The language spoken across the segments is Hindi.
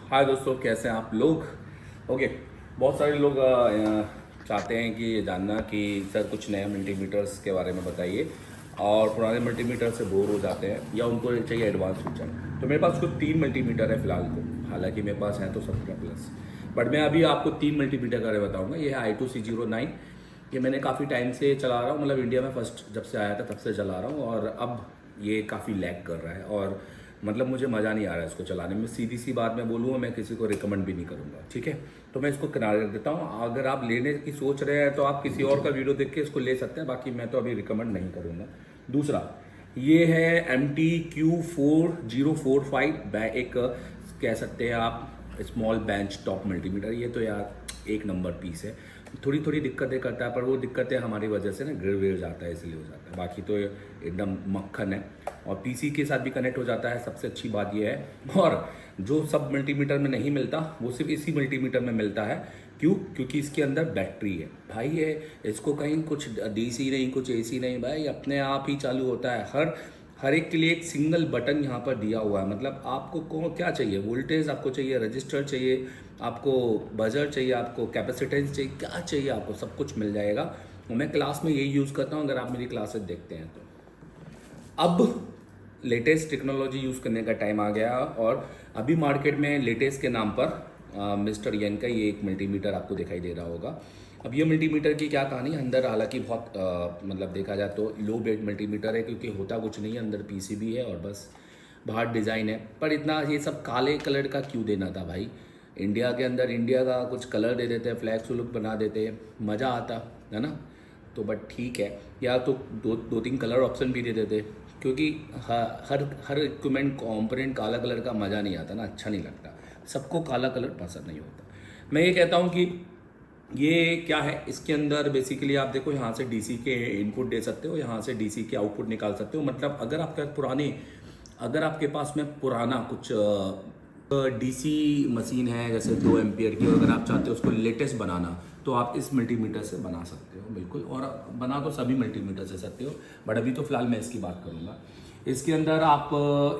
हाय दोस्तों, कैसे हैं आप लोग। ओके। बहुत सारे लोग चाहते हैं कि ये जानना कि सर कुछ नए मल्टीमीटर्स के बारे में बताइए, और पुराने मल्टीमीटर से बोर हो जाते हैं या उनको चाहिए एडवांस फीचर। तो मेरे पास कुछ 3 मल्टीमीटर है फिलहाल को, हालांकि मेरे पास है तो 17+। बट मैं अभी आपको 3 मल्टीमीटर का बारे में बताऊँगा। ये है i2C09। ये मैंने काफ़ी टाइम से चला रहा हूँ, मतलब इंडिया में फर्स्ट जब से आया था तब से चला रहा हूँ, और अब ये काफ़ी लैग कर रहा है और मतलब मुझे मज़ा नहीं आ रहा है इसको चलाने में। सीधी सी बात मैं बोलूँ, मैं किसी को रिकमेंड भी नहीं करूँगा, ठीक है। तो मैं इसको किनारे रख देता हूँ। अगर आप लेने की सोच रहे हैं तो आप किसी और का वीडियो देख के इसको ले सकते हैं, बाकी मैं तो अभी रिकमेंड नहीं करूँगा। दूसरा, ये है MTQ4045, एक कह सकते हैं आप स्मॉल बेंच टॉप मल्टीमीटर। ये तो यार एक नंबर पीस है। थोड़ी थोड़ी दिक्कतें करता है, पर वो दिक्कतें हमारी वजह से ना गिर विर जाता है, इसलिए हो जाता है। बाकी तो ये एकदम मक्खन है, और पीसी के साथ भी कनेक्ट हो जाता है, सबसे अच्छी बात ये है। और जो सब मल्टीमीटर में नहीं मिलता वो सिर्फ इसी मल्टीमीटर में मिलता है। क्यों? क्योंकि इसके अंदर बैटरी है भाई। ये इसको कहीं कुछ DC नहीं, कुछ AC नहीं भाई, अपने आप ही चालू होता है। हर एक के लिए एक सिंगल बटन यहाँ पर दिया हुआ है। मतलब आपको क्या चाहिए, वोल्टेज आपको चाहिए, रजिस्टर चाहिए आपको, बजर चाहिए आपको, कैपेसिटेंस चाहिए, क्या चाहिए आपको, सब कुछ मिल जाएगा। और मैं क्लास में यही यूज़ करता हूँ, अगर आप मेरी क्लासेस देखते हैं तो। अब लेटेस्ट टेक्नोलॉजी यूज़ करने का टाइम आ गया, और अभी मार्केट में लेटेस्ट के नाम पर मिस्टर यंग का ये एक मल्टीमीटर आपको दिखाई दे रहा होगा। अब ये मल्टीमीटर की क्या कहानी, अंदर हालांकि बहुत मतलब देखा जाए तो लो बेट मल्टीमीटर है, क्योंकि होता कुछ नहीं है, अंदर PCB है और बस बाहर डिज़ाइन है। पर इतना ये सब काले कलर का क्यों देना था भाई। इंडिया के अंदर इंडिया का कुछ कलर दे देते, फ्लैक्स लुक बना देते, मज़ा आता है ना। तो बट ठीक है, या तो दो तीन कलर ऑप्शन भी दे देते, क्योंकि हर इक्विपमेंट कॉम्पोनेंट काला कलर का मज़ा नहीं आता ना, अच्छा नहीं लगता, सबको काला कलर पसंद नहीं होता। मैं ये कहता हूँ कि ये क्या है, इसके अंदर बेसिकली आप देखो, यहाँ से DC के इनपुट दे सकते हो, यहाँ से DC के आउटपुट निकाल सकते हो। मतलब अगर आपके पास में पुराना कुछ DC मशीन है जैसे 2 एम्पियर की, और अगर आप चाहते हो उसको लेटेस्ट बनाना, तो आप इस मल्टीमीटर से बना सकते हो बिल्कुल। और बना तो सभी मल्टीमीटर से सकते हो, बट अभी तो फिलहाल मैं इसकी बात करूँगा। इसके अंदर आप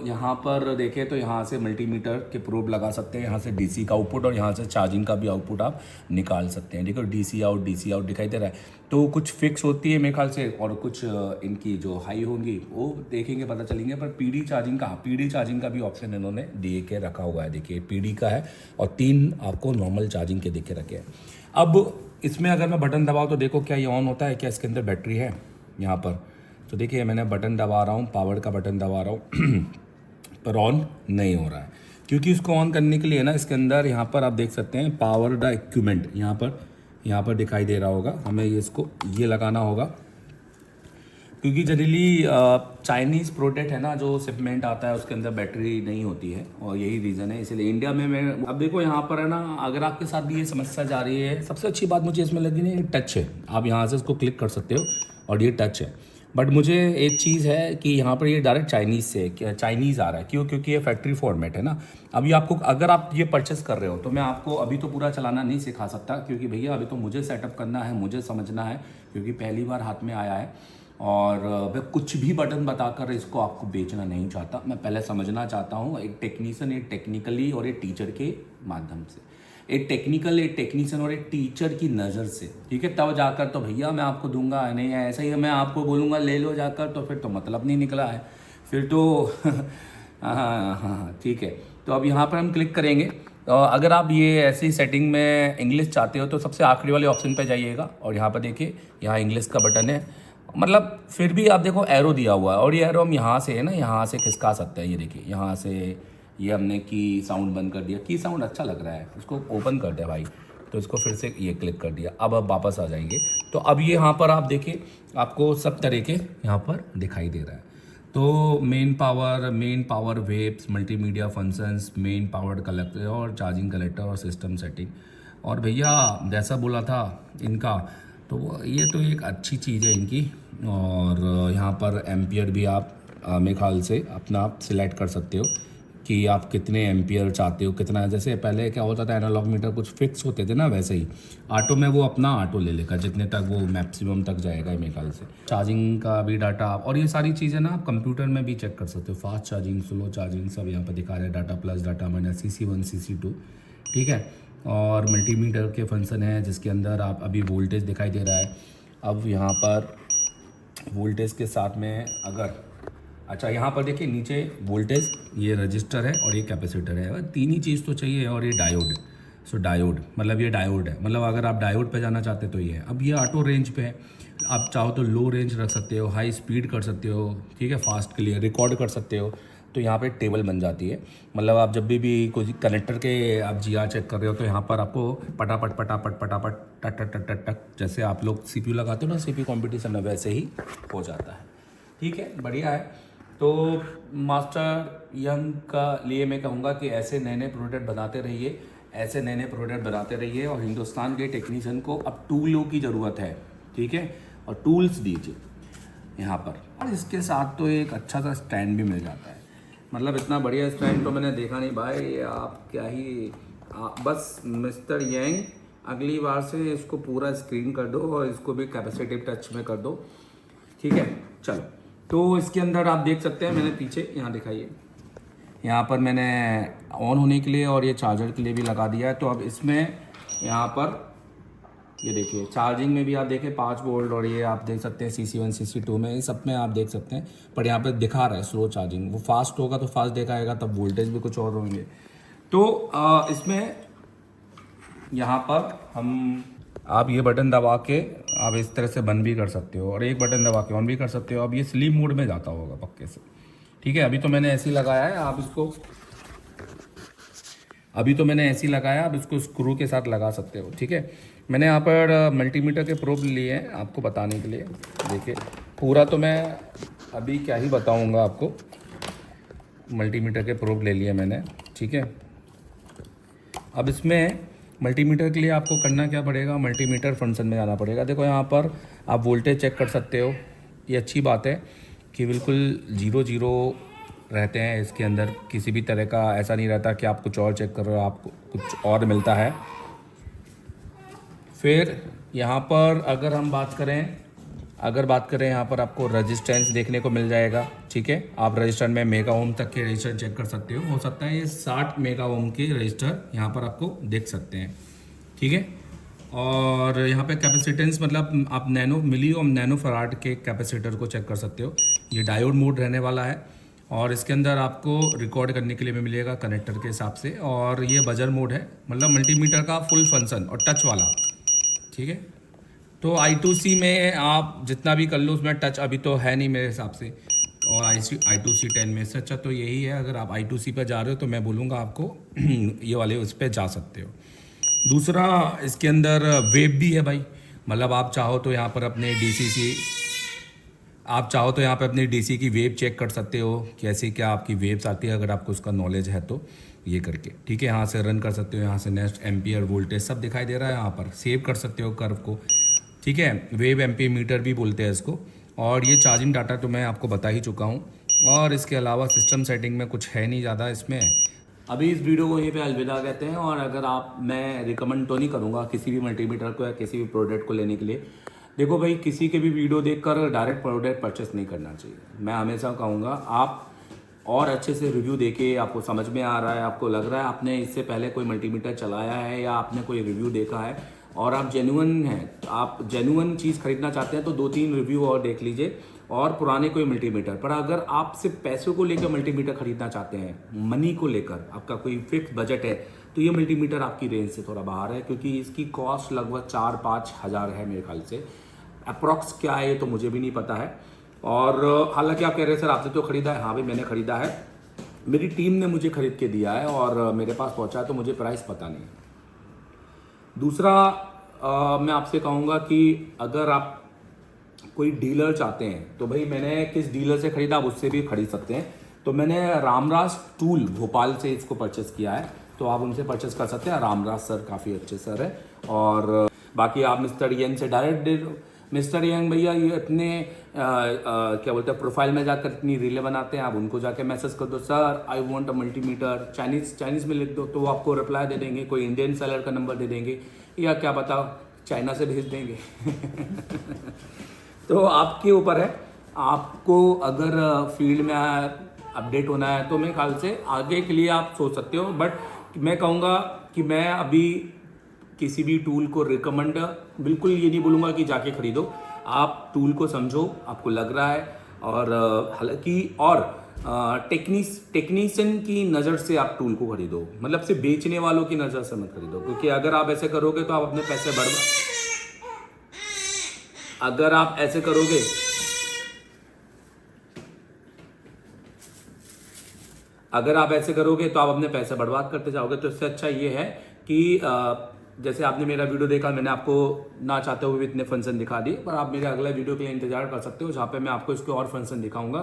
यहाँ पर देखें तो यहाँ से मल्टीमीटर के प्रोब लगा सकते हैं, यहाँ से DC का आउटपुट, और यहाँ से चार्जिंग का भी आउटपुट आप निकाल सकते हैं। देखो DC आउट दिखाई दे रहा है। तो कुछ फिक्स होती है मेरे ख्याल से, और कुछ इनकी जो हाई होंगी वो देखेंगे, पता चलेंगे। पर PD चार्जिंग का भी ऑप्शन इन्होंने दे के रखा हुआ है। देखिए PD का है, और 3 आपको नॉर्मल चार्जिंग के देखे रखे हैं। अब इसमें अगर मैं बटन दबाऊँ तो देखो क्या ये ऑन होता है, क्या इसके अंदर बैटरी है यहाँ पर। तो देखिए मैंने बटन दबा रहा हूँ, पावर का बटन दबा रहा हूँ पर ऑन नहीं हो रहा है, क्योंकि इसको ऑन करने के लिए ना इसके अंदर यहाँ पर आप देख सकते हैं पावर द इक्विपमेंट, यहाँ पर दिखाई दे रहा होगा। हमें ये लगाना होगा, क्योंकि जनरली चाइनीज़ प्रोडक्ट है ना, जो शिपमेंट आता है उसके अंदर बैटरी नहीं होती है, और यही रीज़न है। इसलिए इंडिया में मैं अब देखो यहाँ पर है ना, अगर आपके साथ भी ये समस्या जा रही है, सबसे अच्छी बात मुझे इसमें लगी ना, ये टच है। आप यहाँ से इसको क्लिक कर सकते हो, और ये टच है। बट मुझे एक चीज़ है कि यहाँ पर ये डायरेक्ट चाइनीज़ आ रहा है। क्यों? क्योंकि ये फैक्ट्री फॉर्मेट है ना। अभी आपको, अगर आप ये परचेस कर रहे हो, तो मैं आपको अभी तो पूरा चलाना नहीं सिखा सकता, क्योंकि भैया अभी तो मुझे सेटअप करना है, मुझे समझना है, क्योंकि पहली बार हाथ में आया है। और मैं कुछ भी बटन बताकर इसको आपको बेचना नहीं चाहता। मैं पहले समझना चाहता हूँ, एक टेक्नीशियन, एक टेक्निकली और एक टीचर के माध्यम से, एक टेक्नीशियन और एक टीचर की नज़र से, ठीक है। तब जाकर तो भैया मैं आपको दूंगा, नहीं है ऐसा ही मैं आपको बोलूँगा ले लो जाकर, तो फिर तो मतलब नहीं निकला है, फिर तो हाँ ठीक है। तो अब यहाँ पर हम क्लिक करेंगे। अगर आप ये ऐसी सेटिंग में इंग्लिश चाहते हो तो सबसे आखिरी वाले ऑप्शन पे जाइएगा, और यहाँ पर देखिए, यहाँ इंग्लिश का बटन है। मतलब फिर भी आप देखो एरो दिया हुआ है, और ये एरो हम यहाँ से है ना, यहाँ से खिसका सकते हैं। ये देखिए यहाँ से, ये हमने की साउंड बंद कर दिया, की साउंड अच्छा लग रहा है, उसको ओपन कर दिया भाई, तो इसको फिर से ये क्लिक कर दिया। अब वापस आ जाएंगे, तो अब ये यहाँ पर आप देखिए, आपको सब तरीके यहाँ पर दिखाई दे रहा है। तो main power webs, multimedia functions, main power collector और चार्जिंग कलेक्टर और सिस्टम सेटिंग। और भैया जैसा बोला था इनका, तो ये तो एक अच्छी चीज़ है इनकी। और यहाँ पर एम्पियर भी आप मेरे ख्याल से अपना आप सिलेक्ट कर सकते हो कि आप कितने एम्पियर चाहते हो, कितना। जैसे पहले क्या होता था, एनालॉग मीटर कुछ फिक्स होते थे ना, वैसे ही ऑटो में वो अपना ऑटो ले लेगा जितने तक वो मैक्सिमम तक जाएगा मेरे ख्याल से। चार्जिंग का भी डाटा और ये सारी चीज़ें ना आप कंप्यूटर में भी चेक कर सकते हो, फास्ट चार्जिंग, स्लो चार्जिंग, सब यहाँ पर दिखा रहे हैं, data plus, data minus, CC1 CC2, ठीक है। और मल्टीमीटर के फंक्शन है जिसके अंदर आप अभी वोल्टेज दिखाई दे रहा है। अब यहाँ पर वोल्टेज के साथ में अगर, अच्छा यहाँ पर देखिए नीचे वोल्टेज, ये रजिस्टर है और ये कैपेसिटर है, तीन ही चीज़ तो चाहिए, और ये डायोड। सो डायोड मतलब ये डायोड है, मतलब अगर आप डायोड पे जाना चाहते तो ये है। अब ये ऑटो रेंज पे है, आप चाहो तो लो रेंज रख सकते हो, हाई स्पीड कर सकते हो, ठीक है, फास्ट के लिए रिकॉर्ड कर सकते हो। तो यहाँ पे टेबल बन जाती है, मतलब आप जब भी कोई कनेक्टर के आप GR चेक कर रहे हो तो यहाँ पर आपको पटापट पटापट पटापट टक टक टक टक टक, जैसे आप लोग CPU लगाते हो ना, CPU कंपटीशन में, वैसे ही हो जाता है, ठीक है, बढ़िया है। तो मास्टर यंग का लिए मैं कहूँगा कि ऐसे नए नए प्रोडक्ट बनाते रहिए, ऐसे नए नए प्रोडक्ट बनाते रहिए, और हिंदुस्तान के टेक्नीशियन को अब टूलों की ज़रूरत है, ठीक है, और टूल्स दीजिए यहाँ पर। और इसके साथ तो एक अच्छा सा स्टैंड भी मिल जाता है, मतलब इतना बढ़िया स्टैंड तो मैंने देखा नहीं भाई, आप क्या ही बस मिस्टर यंग अगली बार से इसको पूरा स्क्रीन कर दो और इसको भी कैपेसिटिव टच में कर दो, ठीक है। चलो, तो इसके अंदर आप देख सकते हैं, मैंने पीछे यहाँ दिखाइए, यहाँ पर मैंने ऑन होने के लिए और ये चार्जर के लिए भी लगा दिया है। तो अब इसमें यहाँ पर ये देखिए, चार्जिंग में भी आप देखें 5 वोल्ट, और ये आप देख सकते हैं CC1 CC2 में, ये सब में आप देख सकते हैं। पर यहाँ पे दिखा रहा है स्लो चार्जिंग, वो फास्ट होगा तो फास्ट दिखाएगा, तब वोल्टेज भी कुछ और होंगे। तो इसमें यहाँ पर हम, आप ये बटन दबा के आप इस तरह से बंद भी कर सकते हो, और एक बटन दबा के ऑन भी कर सकते हो। अब ये स्लीप मोड में जाता होगा पक्के से, ठीक है। अभी तो मैंने ऐसे ही लगाया है, आप इसको, अभी तो मैंने ऐसे ही लगाया, आप इसको स्क्रू के साथ लगा सकते हो, ठीक है। मैंने यहाँ पर मल्टीमीटर के प्रोब लिए हैं आपको बताने के लिए। देखिए, पूरा तो मैं अभी क्या ही बताऊँगा आपको, मल्टीमीटर के प्रोब ले लिए मैंने, ठीक है। अब इसमें मल्टीमीटर के लिए आपको करना क्या पड़ेगा, मल्टीमीटर फंक्शन में जाना पड़ेगा। देखो यहाँ पर आप वोल्टेज चेक कर सकते हो, ये अच्छी बात है कि बिल्कुल 0 रहते हैं इसके अंदर, किसी भी तरह का ऐसा नहीं रहता कि आप कुछ और चेक कर रहे हो, आपको कुछ और मिलता है। फिर यहाँ पर अगर हम बात करें यहाँ पर आपको रजिस्टेंस देखने को मिल जाएगा, ठीक है। आप रजिस्टर में मेगा ओम तक के रजिस्टर चेक कर सकते हो सकता है ये 60 मेगा ओम के रजिस्टर यहाँ पर आपको देख सकते हैं, ठीक है। और यहाँ पे कैपेसिटेंस, मतलब आप मिली और नैनो फराड के कैपेसिटर को चेक कर सकते हो। ये डायोड मोड रहने वाला है, और इसके अंदर आपको रिकॉर्ड करने के लिए भी मिलेगा कनेक्टर के हिसाब से। और ये बजर मोड है, मतलब मल्टीमीटर का फुल फंक्शन और टच वाला, ठीक है। तो I2C में आप जितना भी कर लो, उसमें टच अभी तो है नहीं मेरे हिसाब से, और I2C 10 में से अच्छा तो यही है। अगर आप I2C पर जा रहे हो तो मैं बोलूँगा आपको ये वाले उस पर जा सकते हो। दूसरा, इसके अंदर वेव भी है भाई, मतलब आप चाहो तो यहाँ पर अपने DC की वेव चेक कर सकते हो, कैसे क्या आपकी वेव्स आती है, अगर आपको उसका नॉलेज है तो ये करके, ठीक है। यहाँ से रन कर सकते हो, यहाँ से नेक्स्ट एम्पियर वोल्टेज सब दिखाई दे रहा है, यहाँ पर सेव कर सकते हो कर्व को, ठीक है। वेव एम्पियर मीटर भी बोलते हैं इसको। और ये चार्जिंग डाटा तो मैं आपको बता ही चुका हूँ, और इसके अलावा सिस्टम सेटिंग में कुछ है नहीं ज़्यादा इसमें। अभी इस वीडियो को यहीं पे अलविदा कहते हैं। और अगर मैं रिकमेंड तो नहीं करूँगा किसी भी मल्टीमीटर को या किसी भी प्रोडक्ट को लेने के लिए। देखो भाई, किसी के भी वीडियो देखकर डायरेक्ट प्रोडक्ट परचेस नहीं करना चाहिए। मैं हमेशा कहूँगा आप और अच्छे से रिव्यू देके, आपको समझ में आ रहा है, आपको लग रहा है आपने इससे पहले कोई मल्टीमीटर चलाया है या आपने कोई रिव्यू देखा है और आप जेन्युइन हैं, आप जेन्युइन चीज़ खरीदना चाहते हैं, तो 2-3 रिव्यू और देख लीजिए, और पुराने कोई मल्टीमीटर। पर अगर आप सिर्फ पैसों को लेकर मल्टीमीटर खरीदना चाहते हैं, मनी को लेकर आपका कोई फिक्स बजट है, तो ये मल्टीमीटर आपकी रेंज से थोड़ा बाहर है, क्योंकि इसकी कॉस्ट लगभग 4-5 हज़ार है मेरे ख्याल से। अप्रॉक्स क्या है ये तो मुझे भी नहीं पता है। और हालांकि आप कह रहे हैं सर आपने तो ख़रीदा है, हाँ भाई मैंने ख़रीदा है, मेरी टीम ने मुझे ख़रीद के दिया है और मेरे पास पहुंचा है, तो मुझे प्राइस पता नहीं। दूसरा, मैं आपसे कहूँगा कि अगर आप कोई डीलर चाहते हैं तो भाई मैंने किस डीलर से ख़रीदा, आप उससे भी खरीद सकते हैं। तो मैंने रामराज टूल भोपाल से इसको परचेस किया है, तो आप उनसे परचेस कर सकते हैं। रामराज सर काफ़ी अच्छे सर है। और बाकी आप मिस्टर यन से डायरेक्ट मिस्टर यंग भैया ये इतने क्या बोलते हैं प्रोफाइल में जाकर इतनी रीलें बनाते हैं, आप उनको जाके मैसेज कर दो sir I want a multimeter, Chinese में लिख दो तो वो आपको रिप्लाई दे देंगे, कोई इंडियन सेलर का नंबर दे देंगे या क्या पता चाइना से भेज देंगे। तो आपके ऊपर है, आपको अगर फील्ड में अपडेट होना है तो मेरे ख्याल से आगे के लिए आप सोच सकते हो, बट मैं कहूँगा कि मैं अभी किसी भी टूल को रिकमेंड बिल्कुल ये नहीं बोलूँगा कि जाके खरीदो, आप टूल को समझो, आपको लग रहा है और हालांकि और टेक्नीशियन की नज़र से आप टूल को खरीदो, मतलब सिर्फ बेचने वालों की नज़र से मत खरीदो, क्योंकि अगर आप ऐसे करोगे तो आप अपने पैसे अगर आप ऐसे करोगे तो आप अपने पैसे बर्बाद करते जाओगे। तो इससे अच्छा ये है कि जैसे आपने मेरा वीडियो देखा, मैंने आपको ना चाहते हुए भी इतने फंक्शन दिखा दिए, पर आप मेरे अगले वीडियो के लिए इंतजार कर सकते हो जहाँ पे मैं आपको इसके और फंक्शन दिखाऊंगा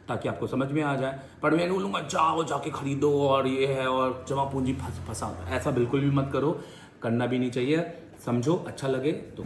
ताकि आपको समझ में आ जाए। पर मैं बोलूँगा जाओ जाके खरीदो और ये है और जमा पूंजी फंसा, ऐसा बिल्कुल भी मत करो, करना भी नहीं चाहिए। समझो, अच्छा लगे तो